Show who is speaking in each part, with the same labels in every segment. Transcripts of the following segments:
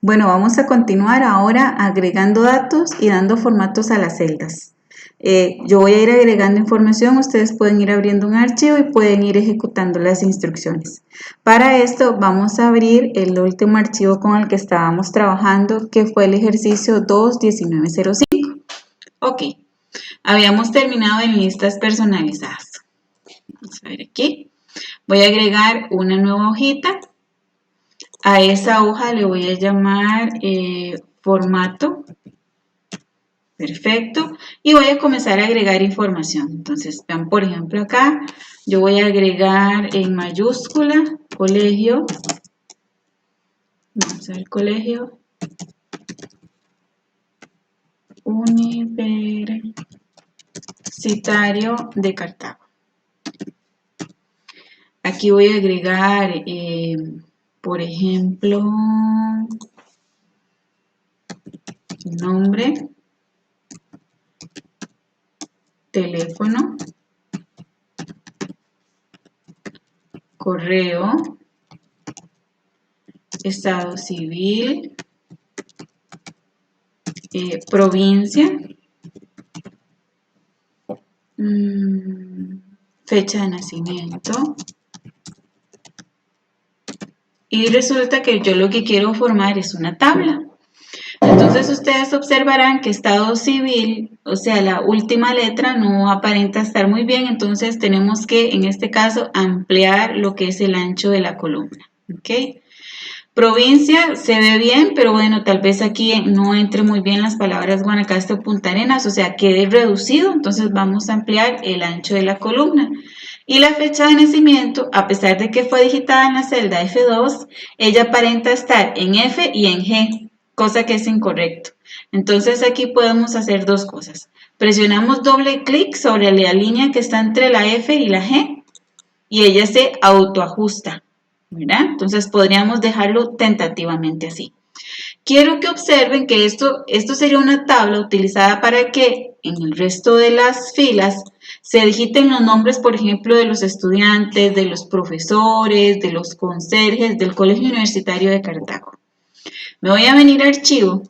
Speaker 1: Bueno, vamos a continuar ahora agregando datos y dando formatos a las celdas. Yo voy a ir agregando información, ustedes pueden ir abriendo un archivo y pueden ir ejecutando las instrucciones. Para esto vamos a abrir el último archivo con el que estábamos trabajando, que fue el ejercicio 2.1905. Ok, habíamos terminado en listas personalizadas. Vamos a ver aquí. Voy a agregar una nueva hojita. A esa hoja le voy a llamar formato. Perfecto. Y voy a comenzar a agregar información. Entonces, vean, por ejemplo, acá yo voy a agregar en mayúscula colegio. Vamos a ver, colegio Universitario de Cartago. Aquí voy a agregar, por ejemplo, nombre, teléfono, correo, estado civil, provincia, fecha de nacimiento. Y resulta que yo lo que quiero formar es una tabla. Entonces ustedes observarán que estado civil, o sea, la última letra no aparenta estar muy bien, entonces tenemos que, en este caso, ampliar lo que es el ancho de la columna. ¿Ok? Provincia se ve bien, pero bueno, tal vez aquí no entre muy bien las palabras Guanacaste o Punta Arenas, o sea, quede reducido, entonces vamos a ampliar el ancho de la columna. Y la fecha de nacimiento, a pesar de que fue digitada en la celda F2, ella aparenta estar en F y en G, cosa que es incorrecto. Entonces aquí podemos hacer dos cosas. Presionamos doble clic sobre la línea que está entre la F y la G y ella se autoajusta, ¿verdad? Entonces podríamos dejarlo tentativamente así. Quiero que observen que esto sería una tabla utilizada para que en el resto de las filas se digiten los nombres, por ejemplo, de los estudiantes, de los profesores, de los conserjes del Colegio Universitario de Cartago. Me voy a venir a archivo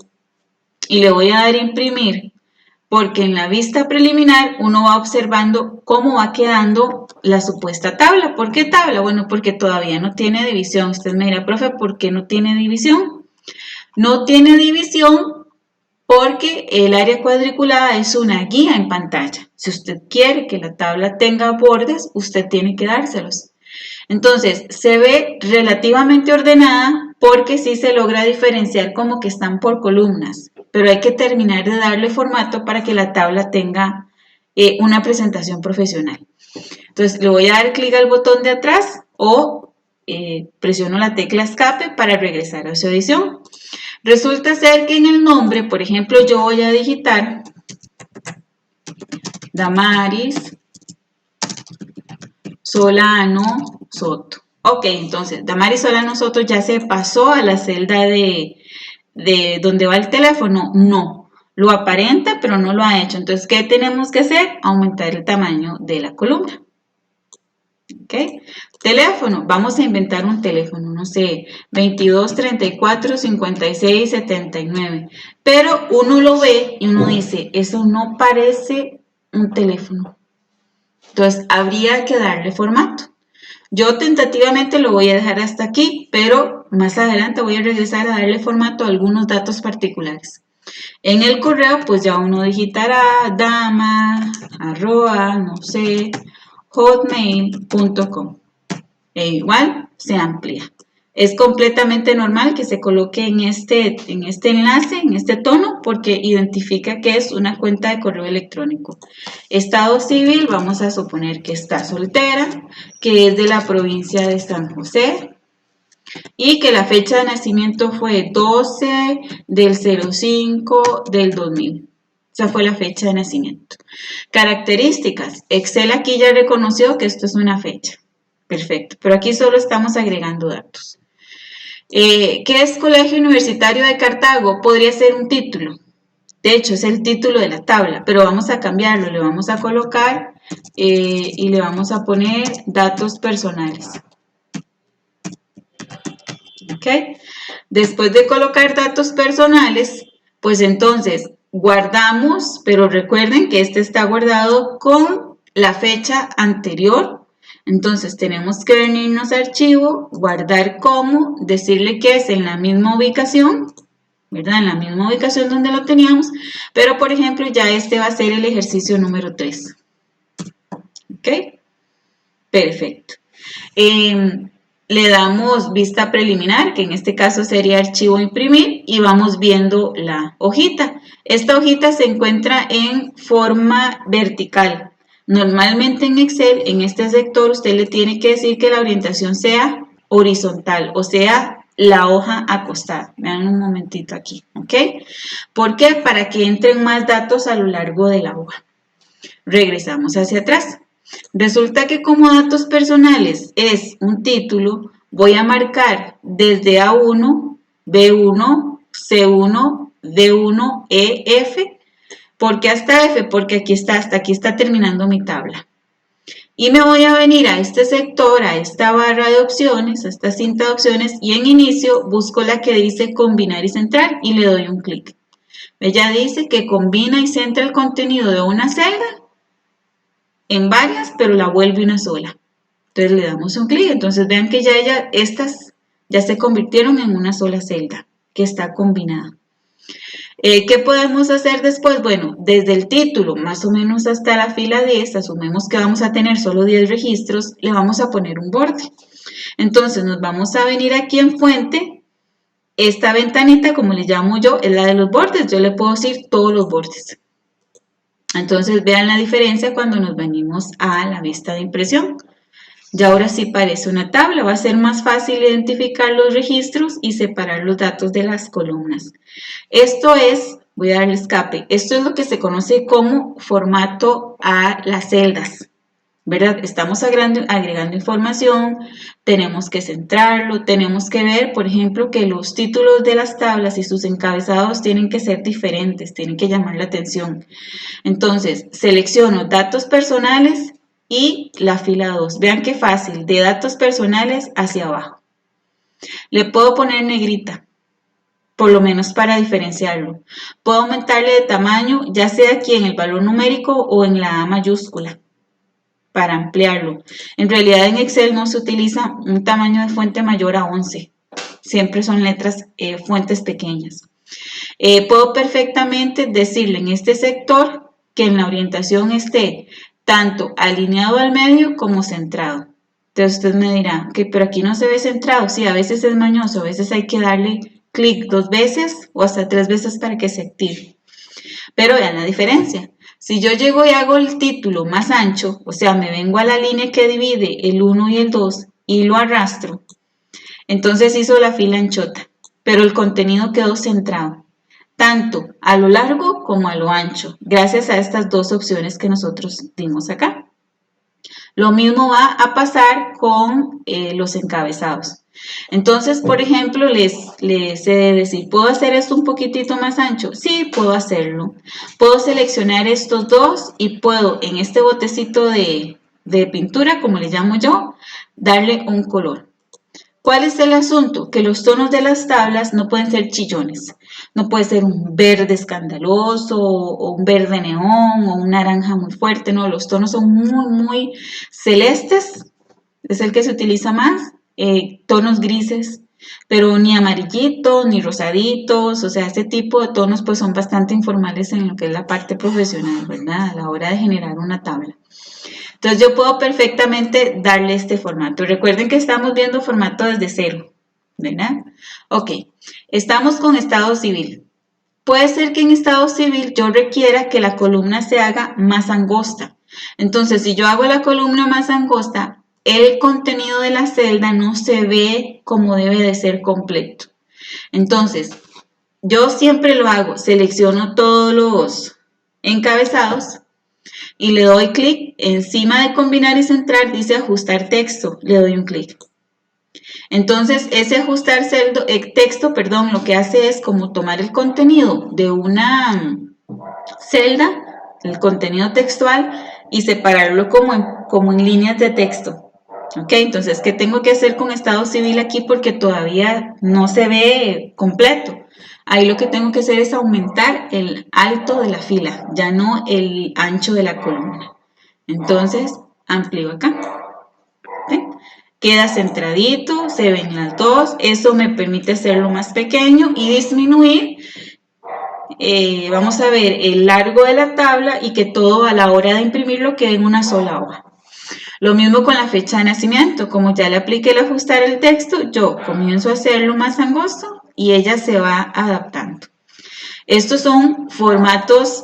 Speaker 1: y le voy a dar a imprimir, porque en la vista preliminar uno va observando cómo va quedando la supuesta tabla. ¿Por qué tabla? Bueno, porque todavía no tiene división. Usted me dirá, profe, ¿por qué no tiene división? No tiene división porque el área cuadriculada es una guía en pantalla. Si usted quiere que la tabla tenga bordes, usted tiene que dárselos. Entonces, se ve relativamente ordenada porque sí se logra diferenciar como que están por columnas, pero hay que terminar de darle formato para que la tabla tenga una presentación profesional. Entonces, le voy a dar clic al botón de atrás o presiono la tecla escape para regresar a su edición. Resulta ser que en el nombre, por ejemplo, yo voy a digitar Damaris Solano Soto. Ok, entonces Damaris Solano Soto ya se pasó a la celda de donde va el teléfono. No, lo aparenta, pero no lo ha hecho. Entonces, ¿qué tenemos que hacer? Aumentar el tamaño de la columna. ¿Ok? Teléfono, vamos a inventar un teléfono, no sé, 22 34 56 79. Pero uno lo ve y uno dice, eso no parece un teléfono. Entonces, habría que darle formato. Yo tentativamente lo voy a dejar hasta aquí, pero más adelante voy a regresar a darle formato a algunos datos particulares. En el correo, pues ya uno digitará dama, no sé, hotmail.com. E igual se amplía. Es completamente normal que se coloque en este enlace, en este tono, porque identifica que es una cuenta de correo electrónico. Estado civil, vamos a suponer que está soltera, que es de la provincia de San José y que la fecha de nacimiento fue 12 del 05 del 2000. Esa fue la fecha de nacimiento. Características. Excel aquí ya reconoció que esto es una fecha. Perfecto, pero aquí solo estamos agregando datos. ¿Qué es Colegio Universitario de Cartago? Podría ser un título. De hecho, es el título de la tabla, pero vamos a cambiarlo. Le vamos a colocar y le vamos a poner datos personales. ¿Ok? Después de colocar datos personales, pues entonces guardamos, pero recuerden que este está guardado con la fecha anterior. Entonces tenemos que venirnos a archivo, guardar como, decirle que es en la misma ubicación, ¿verdad? En la misma ubicación donde lo teníamos, pero por ejemplo ya este va a ser el ejercicio número 3. ¿Ok? Perfecto. Le damos vista preliminar, que en este caso sería archivo imprimir, y vamos viendo la hojita. Esta hojita se encuentra en forma vertical. Normalmente en Excel, en este sector, usted le tiene que decir que la orientación sea horizontal, o sea, la hoja acostada. Vean un momentito aquí, ¿ok? ¿Por qué? Para que entren más datos a lo largo de la hoja. Regresamos hacia atrás. Resulta que como datos personales es un título, voy a marcar desde A1, B1, C1, D1, E, F. ¿Por qué hasta F? Porque aquí está, hasta aquí está terminando mi tabla. Y me voy a venir a este sector, a esta barra de opciones, a esta cinta de opciones, y en inicio busco la que dice combinar y centrar y le doy un clic. Ella dice que combina y centra el contenido de una celda en varias, pero la vuelve una sola. Entonces le damos un clic. Entonces vean que ya estas ya se convirtieron en una sola celda que está combinada. ¿Qué podemos hacer después? Bueno, desde el título más o menos hasta la fila 10, asumimos que vamos a tener solo 10 registros, le vamos a poner un borde. Entonces nos vamos a venir aquí en fuente. Esta ventanita, como le llamo yo, es la de los bordes. Yo le puedo decir todos los bordes. Entonces vean la diferencia cuando nos venimos a la vista de impresión. Ya ahora sí parece una tabla, va a ser más fácil identificar los registros y separar los datos de las columnas. Esto es, voy a darle escape, esto es lo que se conoce como formato a las celdas, ¿verdad? Estamos agregando información, tenemos que centrarlo, tenemos que ver, por ejemplo, que los títulos de las tablas y sus encabezados tienen que ser diferentes, tienen que llamar la atención. Entonces, selecciono datos personales y la fila 2. Vean qué fácil, de datos personales hacia abajo. Le puedo poner negrita, por lo menos para diferenciarlo. Puedo aumentarle de tamaño, ya sea aquí en el valor numérico o en la A mayúscula, para ampliarlo. En realidad en Excel no se utiliza un tamaño de fuente mayor a 11. Siempre son letras, fuentes pequeñas. Puedo perfectamente decirle en este sector que en la orientación esté tanto alineado al medio como centrado. Entonces usted me dirá, ok, pero aquí no se ve centrado. Sí, a veces es mañoso, a veces hay que darle clic 2 veces o hasta 3 veces para que se active. Pero vean la diferencia. Si yo llego y hago el título más ancho, o sea, me vengo a la línea que divide el 1 y el 2 y lo arrastro, entonces hizo la fila anchota, pero el contenido quedó centrado, tanto a lo largo como a lo ancho, gracias a estas dos opciones que nosotros dimos acá. Lo mismo va a pasar con los encabezados. Entonces, por ejemplo, les he de decir, ¿puedo hacer esto un poquitito más ancho? Sí, puedo hacerlo. Puedo seleccionar estos dos y puedo en este botecito de pintura, como le llamo yo, darle un color. ¿Cuál es el asunto? Que los tonos de las tablas no pueden ser chillones. No puede ser un verde escandaloso o un verde neón o un naranja muy fuerte. No, los tonos son muy celestes. Es el que se utiliza más. Tonos grises, pero ni amarillitos ni rosaditos. O sea, este tipo de tonos pues son bastante informales en lo que es la parte profesional, ¿verdad? A la hora de generar una tabla. Entonces yo puedo perfectamente darle este formato. Recuerden que estamos viendo formato desde cero, ¿verdad? Ok, estamos con estado civil. Puede ser que en estado civil yo requiera que la columna se haga más angosta. Entonces, si yo hago la columna más angosta, el contenido de la celda no se ve como debe de ser completo. Entonces, yo siempre lo hago, selecciono todos los encabezados y le doy clic encima de combinar y centrar, dice ajustar texto, le doy un clic. Entonces ese ajustar texto, lo que hace es como tomar el contenido de una celda, el contenido textual, y separarlo como en líneas de texto. Ok, entonces, ¿qué tengo que hacer con estado civil aquí? Porque todavía no se ve completo. Ahí lo que tengo que hacer es aumentar el alto de la fila, ya no el ancho de la columna. Entonces, amplío acá. ¿Sí? Queda centradito, se ven las dos. Eso me permite hacerlo más pequeño y disminuir, vamos a ver, el largo de la tabla y que todo a la hora de imprimirlo quede en una sola hoja. Lo mismo con la fecha de nacimiento. Como ya le apliqué el ajustar el texto, yo comienzo a hacerlo más angosto y ella se va adaptando. Estos son formatos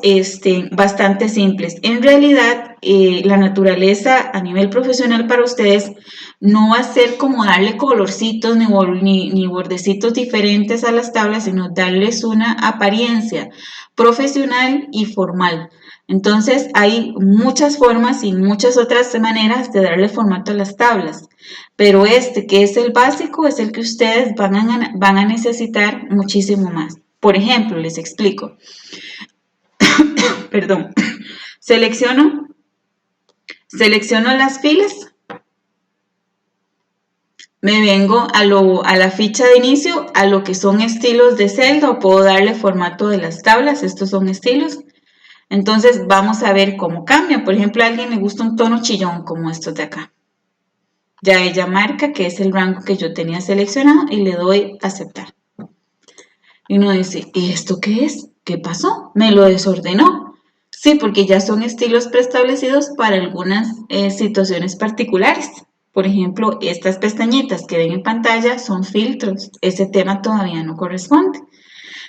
Speaker 1: bastante simples. En realidad, la naturaleza a nivel profesional para ustedes no va a ser como darle colorcitos ni bordecitos diferentes a las tablas, sino darles una apariencia profesional y formal. Entonces, hay muchas formas y muchas otras maneras de darle formato a las tablas, pero este que es el básico es el que ustedes van a necesitar muchísimo más. Por ejemplo, les explico. Perdón. Selecciono las filas, me vengo a la ficha de inicio, a lo que son estilos de celda, o puedo darle formato de las tablas, estos son estilos. Entonces vamos a ver cómo cambia. Por ejemplo, a alguien le gusta un tono chillón como estos de acá. Ya ella marca que es el rango que yo tenía seleccionado y le doy aceptar. Y uno dice, ¿y esto qué es? ¿Qué pasó? ¿Me lo desordenó? Sí, porque ya son estilos preestablecidos para algunas situaciones particulares. Por ejemplo, estas pestañitas que ven en pantalla son filtros. Ese tema todavía no corresponde.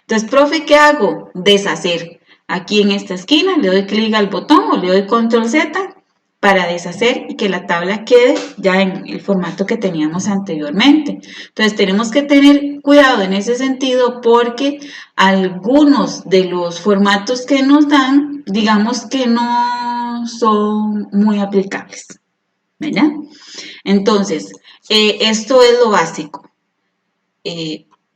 Speaker 1: Entonces, profe, ¿qué hago? Deshacer. Aquí en esta esquina le doy clic al botón o le doy control Z para deshacer y que la tabla quede ya en el formato que teníamos anteriormente. Entonces tenemos que tener cuidado en ese sentido porque algunos de los formatos que nos dan, digamos que no son muy aplicables, ¿verdad? Entonces, esto es lo básico.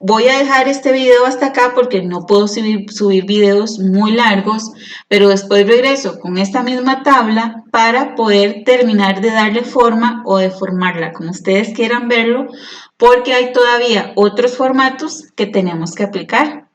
Speaker 1: Voy a dejar este video hasta acá porque no puedo subir videos muy largos, pero después regreso con esta misma tabla para poder terminar de darle forma o de formarla, como ustedes quieran verlo, porque hay todavía otros formatos que tenemos que aplicar.